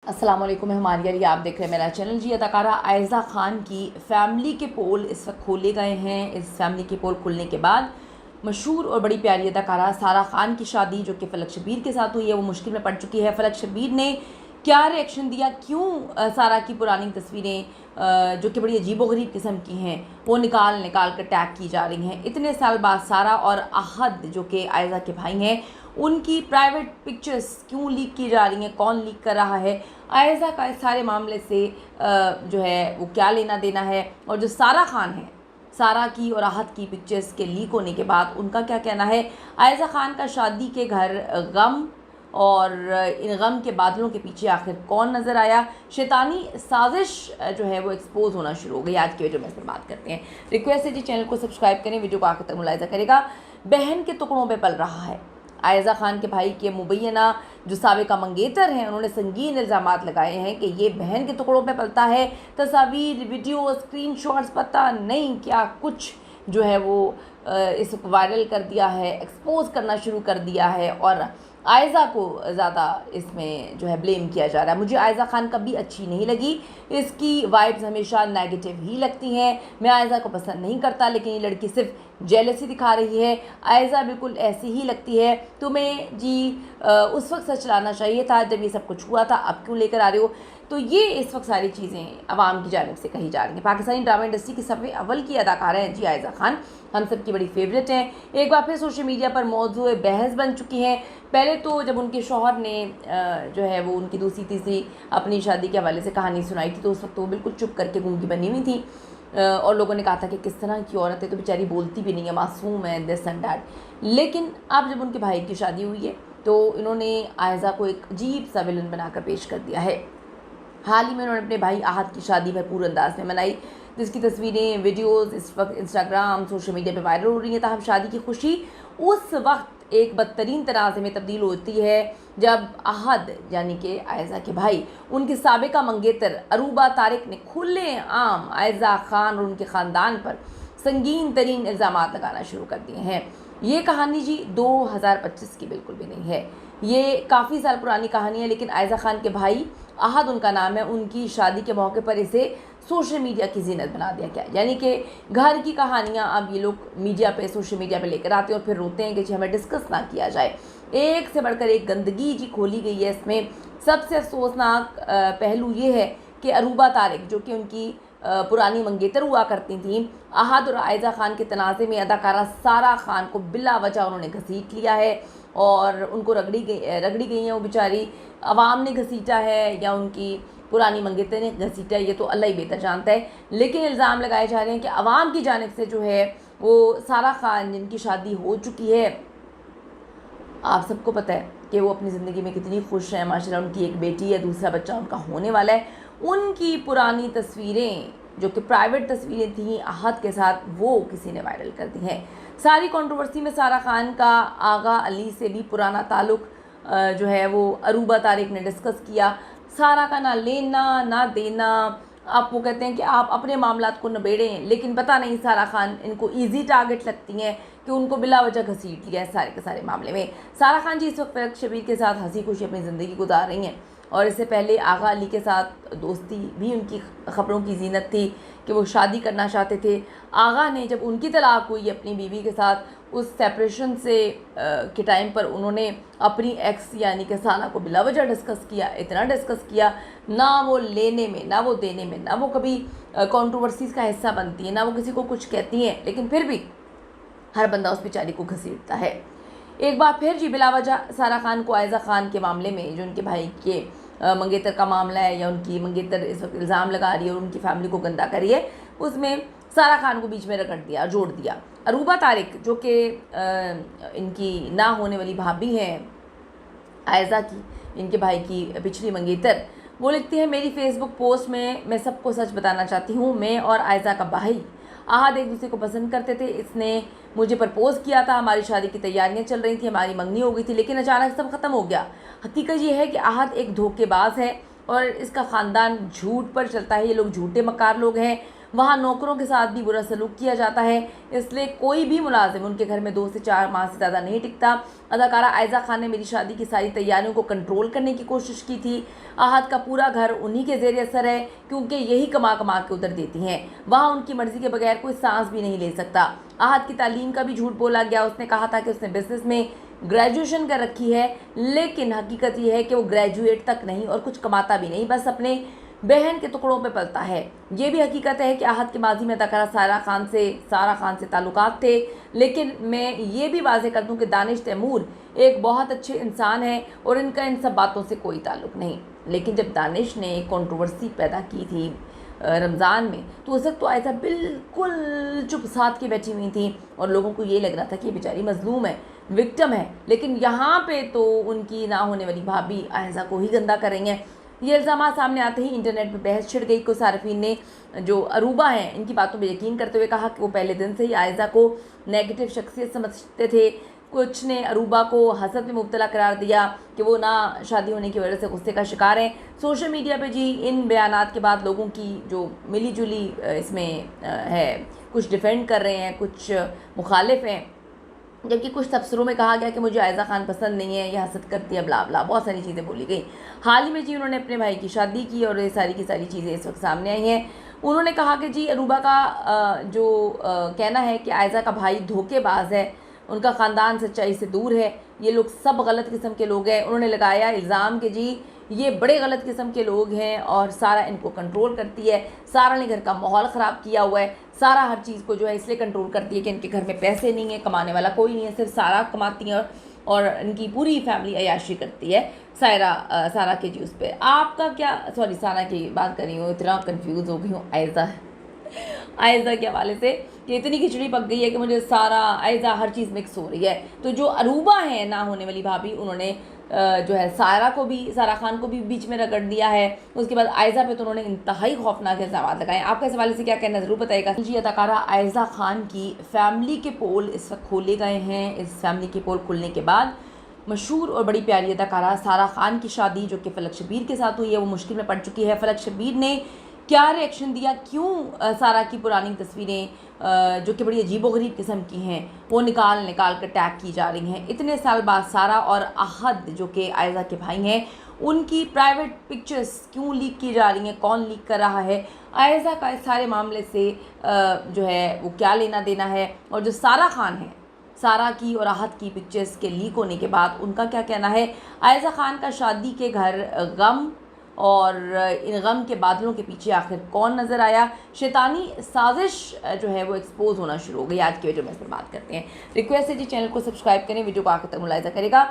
अस्सलाम वालेकुम, मैं हमारे लिए आप देख रहे हैं मेरा चैनल। जी, अदाकारा आयज़ा ख़ान की फ़ैमिली के पोल इस वक्त खोले गए हैं। इस फैमिली के पोल खुलने के बाद मशहूर और बड़ी प्यारी अदाकारा सारा ख़ान की शादी जो कि फ़लक शब्बीर के साथ हुई है वो मुश्किल में पड़ चुकी है। फ़लक शब्बीर ने क्या रिएक्शन दिया, क्यों सारा की पुरानी तस्वीरें जो कि बड़ी अजीबोगरीब किस्म की हैं वो निकाल निकाल कर टैग की जा रही हैं। इतने साल बाद सारा और आहद जो कि आयज़ा के भाई हैं उनकी प्राइवेट पिक्चर्स क्यों लीक की जा रही हैं, कौन लीक कर रहा है, आयज़ा का इस सारे मामले से जो है वो क्या लेना देना है, और जो सारा ख़ान है, सारा की और आहत की पिक्चर्स के लीक होने के बाद उनका क्या कहना है। आयज़ा ख़ान का शादी के घर गम और इन गम के बादलों के पीछे आखिर कौन नज़र आया, शैतानी साजिश जो है वो एक्सपोज होना शुरू हो गई। आज की वीडियो में इस पर बात करते हैं। रिक्वेस्ट है जी, चैनल को सब्सक्राइब करें, वीडियो को आखिर तक मुलाहिज़ा करेगा। बहन के टुकड़ों पे पल रहा है। आयज़ा ख़ान के भाई के मुबैना जो साबिका मंगेतर हैं उन्होंने संगीन इल्ज़ामात लगाए हैं कि ये बहन के टुकड़ों पे पलता है। तस्वीर, वीडियो, स्क्रीनशॉट्स, पता नहीं क्या कुछ जो है वो इसको वायरल कर दिया है, एक्सपोज करना शुरू कर दिया है और आयज़ा को ज़्यादा इसमें जो है ब्लेम किया जा रहा है। मुझे आयज़ा ख़ान कभी अच्छी नहीं लगी, इसकी वाइब्स हमेशा नेगेटिव ही लगती हैं। मैं आयज़ा को पसंद नहीं करता, लेकिन ये लड़की सिर्फ जेलसी दिखा रही है। आयज़ा बिल्कुल ऐसी ही लगती है। तुम्हें जी उस वक्त सच लाना चाहिए था जब ये सब कुछ हुआ था, अब क्यों लेकर आ रहे हो। तो ये इस वक्त सारी चीज़ें अवाम की जानिब से कही जा रही हैं। पाकिस्तानी ड्रामा इंडस्ट्री की सफ़े अव्वल की अदाकारा हैं जी आयज़ा ख़ान, हम सब की बड़ी फेवरेट हैं। एक बार फिर सोशल मीडिया पर मौजूद बहस बन चुकी हैं। पहले तो जब उनके शौहर ने जो है वो उनकी दूसरी तीसरी अपनी शादी के हवाले से कहानी सुनाई थी तो उस वक्त वो बिल्कुल चुप करके गूंगी बनी हुई थी और लोगों ने कहा था कि किस तरह की औरत है, तो बेचारी बोलती भी नहीं है, मासूम है, दिस एंड दैट। लेकिन अब जब उनके भाई की शादी हुई है तो इन्होंने आयज़ा को एक अजीब सा विलन बनाकर पेश कर दिया है। हाल ही में उन्होंने अपने भाई आहद की शादी भरपूर अंदाज में मनाई, जिसकी तस्वीरें, वीडियोस इस वक्त इंस्टाग्राम, सोशल मीडिया पे वायरल हो रही हैं। ताहम शादी की खुशी उस वक्त एक बदतरीन तनाज़े में तब्दील होती है जब आहद यानी कि आयज़ा के भाई, उनके साबिका मंगेतर अरूबा तारिक ने खुले आम आयज़ा ख़ान और उनके ख़ानदान पर संगीन तरीन इल्ज़ामात लगाना शुरू कर दिए हैं। ये कहानी जी 2025 की बिल्कुल भी नहीं है, ये काफ़ी साल पुरानी कहानी है। लेकिन आयज़ा ख़ान के भाई, आहद उनका नाम है, उनकी शादी के मौके पर इसे सोशल मीडिया की जीनत बना दिया गया। यानी कि घर की कहानियाँ अब ये लोग मीडिया पे, सोशल मीडिया पे लेकर आते हैं और फिर रोते हैं कि जी हमें डिस्कस ना किया जाए। एक से बढ़कर एक गंदगी जी खोली गई है इसमें। सबसे अफसोसनाक पहलू ये है कि अरूबा तारिक जो कि उनकी पुरानी मंगेतर हुआ करती थी, आहद और आयज़ा ख़ान के तनाज़े में अदाकारा सारा ख़ान को बिला वजह उन्होंने घसीट लिया है और उनको रगड़ी गई हैं वो बेचारी। अवाम ने घसीटा है या उनकी पुरानी मंगेतर ने घसीटा है, ये तो अल्लाह ही बेहतर जानता है। लेकिन इल्ज़ाम लगाए जा रहे हैं कि अवाम की जानिब से जो है वो सारा ख़ान जिनकी शादी हो चुकी है, आप सबको पता है कि वो अपनी ज़िंदगी में कितनी खुश हैं, माशाल्लाह। उनकी एक बेटी है, दूसरा बच्चा उनका होने वाला है। उनकी पुरानी तस्वीरें जो कि प्राइवेट तस्वीरें थीं आहद के साथ, वो किसी ने वायरल कर दी हैं। सारी कंट्रोवर्सी में सारा ख़ान का आगा अली से भी पुराना ताल्लुक़ जो है वो अरूबा तारिक ने डिस्कस किया। सारा का ना लेना ना देना, आप वो कहते हैं कि आप अपने मामलात को निबेड़ें, लेकिन पता नहीं सारा ख़ान इनको ईजी टारगेट लगती हैं कि उनको बिला वजह घसीट लिया है सारे के सारे मामले में। सारा ख़ान जी इस वक्त फ़लक शब्बीर के साथ हंसी खुशी अपनी ज़िंदगी गुजार रही हैं और इससे पहले आगा अली के साथ दोस्ती भी उनकी ख़बरों की ज़ीनत थी कि वो शादी करना चाहते थे। आगा ने जब उनकी तलाक हुई अपनी बीवी के साथ, उस सेपरेशन से के टाइम पर उन्होंने अपनी एक्स यानी कि साना को बिला वजह डिस्कस किया, इतना डिस्कस किया, ना वो लेने में ना वो देने में, ना वो कभी कंट्रोवर्सीज़ का हिस्सा बनती है, ना वो किसी को कुछ कहती हैं, लेकिन फिर भी हर बंदा उस बेचारी को घसीटता है। एक बार फिर जी बिला वजह सारा ख़ान को आयज़ा ख़ान के मामले में, जो उनके भाई के मंगेतर का मामला है या उनकी मंगेतर इस वक्त इल्ज़ाम लगा रही है और उनकी फैमिली को गंदा करी है, उसमें सारा ख़ान को बीच में रगड़ दिया, जोड़ दिया। अरूबा तारिक जो कि इनकी ना होने वाली भाभी हैं आयज़ा की, इनके भाई की पिछली मंगेतर, वो लिखती है मेरी फेसबुक पोस्ट में, मैं सबको सच बताना चाहती हूँ, मैं और आयज़ा का भाई आहद एक दूसरे को पसंद करते थे। इसने मुझे प्रपोज़ किया था, हमारी शादी की तैयारियां चल रही थी, हमारी मंगनी हो गई थी, लेकिन अचानक सब ख़त्म हो गया। हकीकत ये है कि आहद एक धोखेबाज है और इसका ख़ानदान झूठ पर चलता है, ये लोग झूठे मकार लोग हैं। वहाँ नौकरों के साथ भी बुरा सलूक किया जाता है, इसलिए कोई भी मुलाजिम उनके घर में 2 से 4 माह से ज़्यादा नहीं टिकता। अदाकारा आयज़ा खान ने मेरी शादी की सारी तैयारियों को कंट्रोल करने की कोशिश की थी। आहत का पूरा घर उन्हीं के ज़ेर असर है, क्योंकि यही कमा कमा के उधर देती हैं। वहाँ उनकी मर्ज़ी के बगैर कोई सांस भी नहीं ले सकता। आहत की तालीम का भी झूठ बोला गया। उसने कहा था कि उसने बिज़नेस में ग्रेजुएशन कर रखी है, लेकिन हकीकत ये है कि वो ग्रेजुएट तक नहीं और कुछ कमाता भी नहीं, बस अपने बहन के टुकड़ों पे पलता है। ये भी हकीकत है कि आहत के माजी में अदाकारा सारा खान से ताल्लुकात थे, लेकिन मैं ये भी वाज़ेह कर दूं कि दानिश तैमूर एक बहुत अच्छे इंसान है और इनका इन सब बातों से कोई ताल्लुक़ नहीं। लेकिन जब दानिश ने एक कंट्रोवर्सी पैदा की थी रमज़ान में, तो उस वक्त तो आयज़ा बिल्कुल चुप साथ के बैठी हुई थी और लोगों को ये लग रहा था कि बेचारी मजलूम है, विक्टिम है। लेकिन यहाँ पे तो उनकी ना होने वाली भाभी आयज़ा को ही गंदा कर रही हैं। ये इल्ज़ाम सामने आते ही इंटरनेट पे बहस छिड़ गई। कुछ सार्फिन ने जो अरूबा हैं इनकी बातों पर यकीन करते हुए कहा कि वो पहले दिन से ही आयज़ा को नेगेटिव शख्सियत समझते थे। कुछ ने अरूबा को हसद में मुब्तला करार दिया कि वो ना शादी होने की वजह से गुस्से का शिकार हैं। सोशल मीडिया पे जी इन बयानात के बाद लोगों की जो मिली जुली इसमें है, कुछ डिफेंड कर रहे हैं, कुछ मुखालिफ हैं, जबकि कुछ तबसरों में कहा गया कि मुझे आयज़ा खान पसंद नहीं है, यह हसद करती है, ब्ला ब्ला, बहुत सारी चीज़ें बोली गई। हाल ही में जी उन्होंने अपने भाई की शादी की और ये सारी की सारी चीज़ें इस वक्त सामने आई हैं। उन्होंने कहा कि जी अरूबा का कहना है कि आयज़ा का भाई धोखेबाज है, उनका ख़ानदान सच्चाई से दूर है, ये लोग सब गलत किस्म के लोग हैं। उन्होंने लगाया इल्ज़ाम कि जी ये बड़े गलत किस्म के लोग हैं और सारा इनको कंट्रोल करती है। सारा ने घर का माहौल ख़राब किया हुआ है। सारा हर चीज़ को जो है इसलिए कंट्रोल करती है कि इनके घर में पैसे नहीं है, कमाने वाला कोई नहीं है, सिर्फ सारा कमाती है और इनकी पूरी फैमिली अयाशी करती है। सारा के जी उस पर आपका क्या, सॉरी सारा की बात कर रही हूँ, इतना कंफ्यूज हो गई हूँ आयज़ा के हवाले से कि इतनी खिचड़ी पक गई है कि मुझे सारा आयज़ा हर चीज़ मिक्स हो रही है। तो जो अरूबा है ना होने वाली भाभी, उन्होंने जो है सारा खान को भी बीच में रगड़ दिया है। उसके बाद आयज़ा पे तो उन्होंने इंतहाई खौफनाक इल्ज़ाम लगाए। आपका इस हवाले से क्या कहना है ज़रूर बताइएगा। जी अदाकारा आयज़ा खान की फैमिली के पोल इस वक्त खोले गए हैं। इस फैमिली के पोल खुलने के बाद मशहूर और बड़ी प्यारी अदाकारा सारा खान की शादी जो कि फलक शब्बीर के साथ हुई है वो मुश्किल में पड़ चुकी है। फलक शब्बीर ने क्या रिएक्शन दिया, क्यों सारा की पुरानी तस्वीरें जो कि बड़ी अजीबोगरीब किस्म की हैं वो निकाल कर टैग की जा रही हैं। इतने साल बाद सारा और आहद जो कि आयज़ा के भाई हैं उनकी प्राइवेट पिक्चर्स क्यों लीक की जा रही हैं, कौन लीक कर रहा है, आयज़ा का इस सारे मामले से जो है वो क्या लेना देना है। और जो सारा खान है, सारा की और आहद की पिक्चर्स के लीक होने के बाद उनका क्या कहना है। आयज़ा खान का शादी के घर गम और इन गम के बादलों के पीछे आखिर कौन नज़र आया, शैतानी साजिश जो है वो एक्सपोज होना शुरू हो गई। आज की वीडियो में इस पर बात करते हैं। रिक्वेस्ट है जी चैनल को सब्सक्राइब करें, वीडियो को आखिर तक मुलाहिजा करेगा।